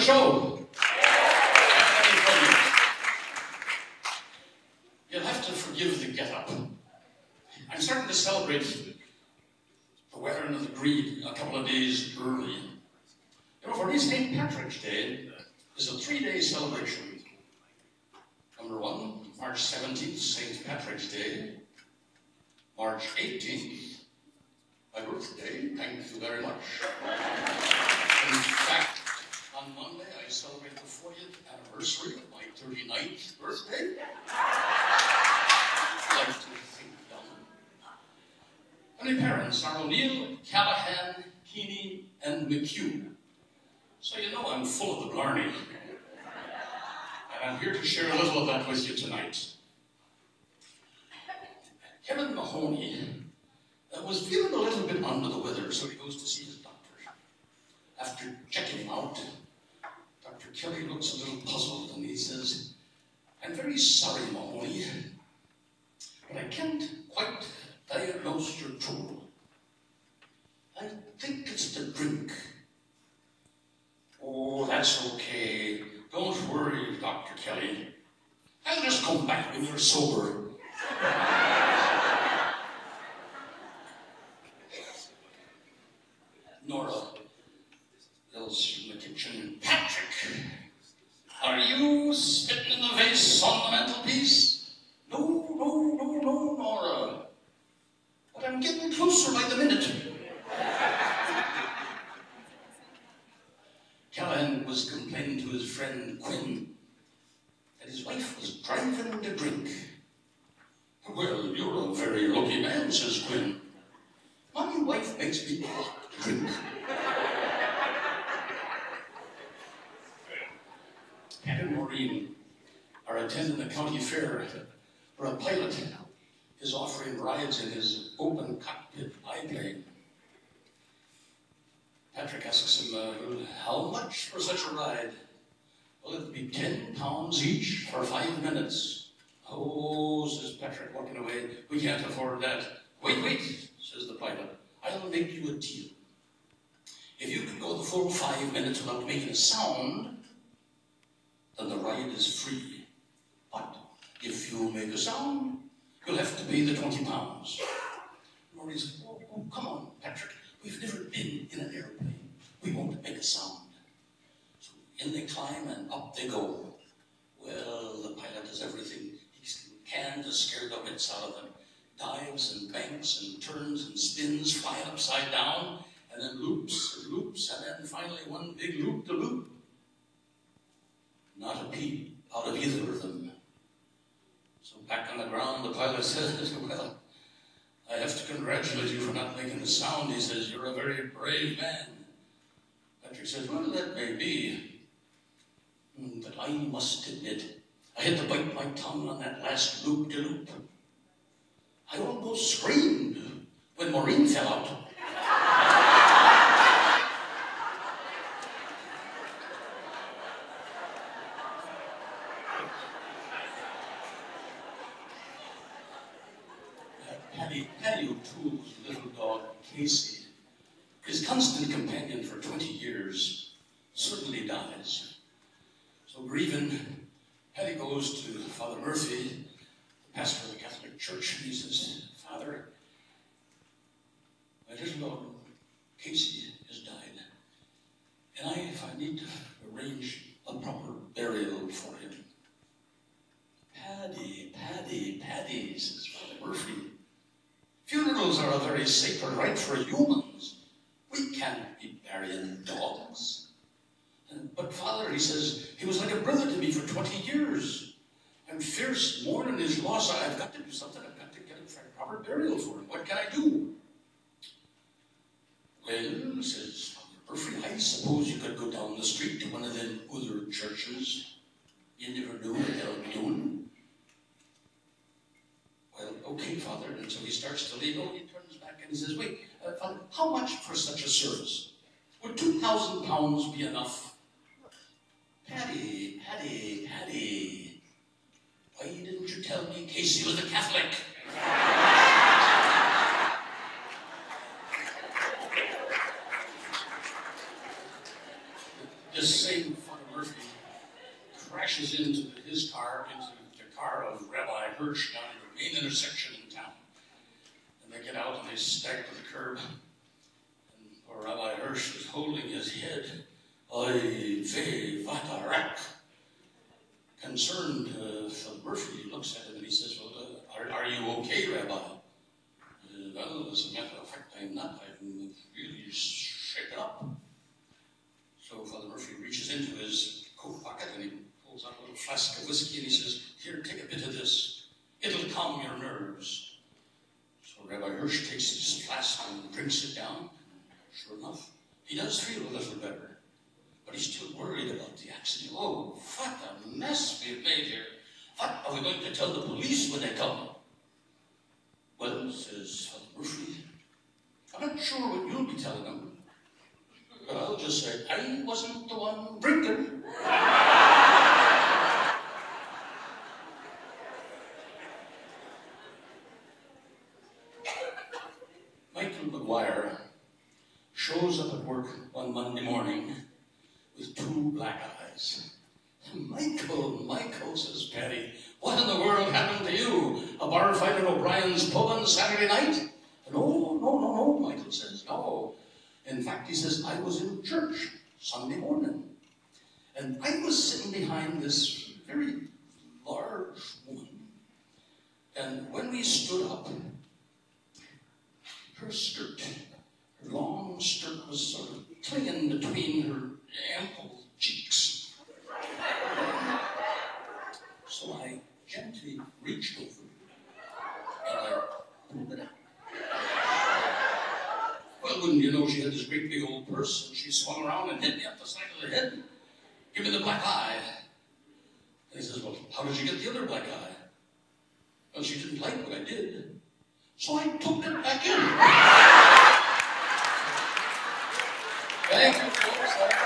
show. You'll have to forgive the get-up. I'm starting to celebrate the weather and the greed a couple of days early. You know, for me, St. Patrick's Day is a 3-day celebration. Number 1, March 17th, St. Patrick's Day. March 18th, my birthday, thank you very much. In fact, on Monday, I celebrate the 40th anniversary of my 39th birthday. I like to think young. My parents are O'Neill, Callahan, Keeney, and McHugh. So you know I'm full of the blarney. And I'm here to share a little of that with you tonight. Kevin Mahoney was feeling a little bit under the weather, so he goes to see his doctor. After checking him out, Dr. Kelly looks a little puzzled and he says, "I'm very sorry, Mahoney, but I can't quite diagnose your trouble. I think it's the drink." "Oh, that's okay. Don't worry, Dr. Kelly. I'll just come back when you're sober." Nora yells from the kitchen, "Patrick, are you spitting in the vase on the mantelpiece?" No, Nora. But I'm getting closer by the minute." Callahan was complaining to his friend Quinn that his wife was driving him to drink. "Well, you're a very lucky man," says Quinn. "My wife makes me drink." Pat and Maureen are attending the county fair where a pilot is offering rides in his open cockpit biplane. Patrick asks him, "How much for such a ride?" "Well, it'll be £10 each for 5 minutes." "Oh," says Patrick, walking away, "we can't afford that." Wait, says the pilot. "I'll make you a deal. If you can go the full 5 minutes without making a sound, then the ride is free. But if you make a sound, you'll have to pay the £20. Rory said, "Oh, come on, Patrick. We've never been in an airplane. We won't make a sound." So in they climb and up they go. Well, the pilot does everything he can to scare the wits out of them. Dives and banks and turns and spins, flying upside down, and then loops and loops, and then finally one big loop-de-loop. Not a peep out of either of them. So back on the ground, the pilot says, "Well, I have to congratulate you for not making a sound." He says, "You're a very brave man." Patrick says, "Well, that may be. But I must admit, I had to bite my tongue on that last loop-de-loop. I almost screamed when Maureen fell out." Paddy O'Toole's little dog, Casey, his constant companion for 20 years, suddenly dies. So grieving, Paddy goes to Father Murphy, the pastor of the Catholic Church, and he says, "Father, my little dog, Casey, has died, and I need to arrange a proper burial for him." Paddy, says Father Murphy. "Funerals are a very sacred rite for humans. We can't be burying dogs." "But Father," he says, "he was like a brother to me for 20 years. I'm fierce mourning his loss. I've got to do something. I've got to get a proper burial for him. What can I do?" "Well," says Father Murphy, "I suppose you could go down the street to one of them other churches. You never know what they'll be doing." "Well, okay, Father." And so he starts to leave. Oh, he turns back and he says, "Wait, Father, how much for such a service? Would £2,000 be enough?" Paddy. Why didn't you tell me Casey was a Catholic?" This same Father Hirsch down at the main intersection in town. And they get out and they stagger to the curb. And poor Rabbi Hirsch is holding his head. Oy vey, what a wreck. Concerned, Phil Murphy looks at him and he says, well, are you okay, Rabbi? Well, as a matter of fact, I'm not. I'm really shaken up. So Father Murphy reaches into his coat pocket and he pulls out a little flask of whiskey and he says, here, take a bit of this. It'll calm your nerves. So Rabbi Hirsch takes this flask and drinks it down. Sure enough, he does feel a little better. But he's still worried about the accident. Oh, what a mess we've made here. What are we going to tell the police when they come? Well, says Father Murphy, I'm not sure what you'll be telling them. But I'll just say, I wasn't the one drinking. Michael McGuire shows up at work one Monday morning with 2 black eyes. Michael, says Patty, what in the world happened to you? A bar fight at O'Brien's pub on Saturday night? No, Michael says, no. In fact, he says, I was in church Sunday morning. And I was sitting behind this very large woman. And when we stood up, her skirt, her long skirt was sort of clinging between her ample cheeks. So I gently reached over and I pulled it out. Well, wouldn't you know, she had this great big old purse and she swung around and hit me up the side of the head. Give me the black eye. And he says, well, how did you get the other black eye? Well, she didn't like what I did. So I took it back in. Thank you, folks.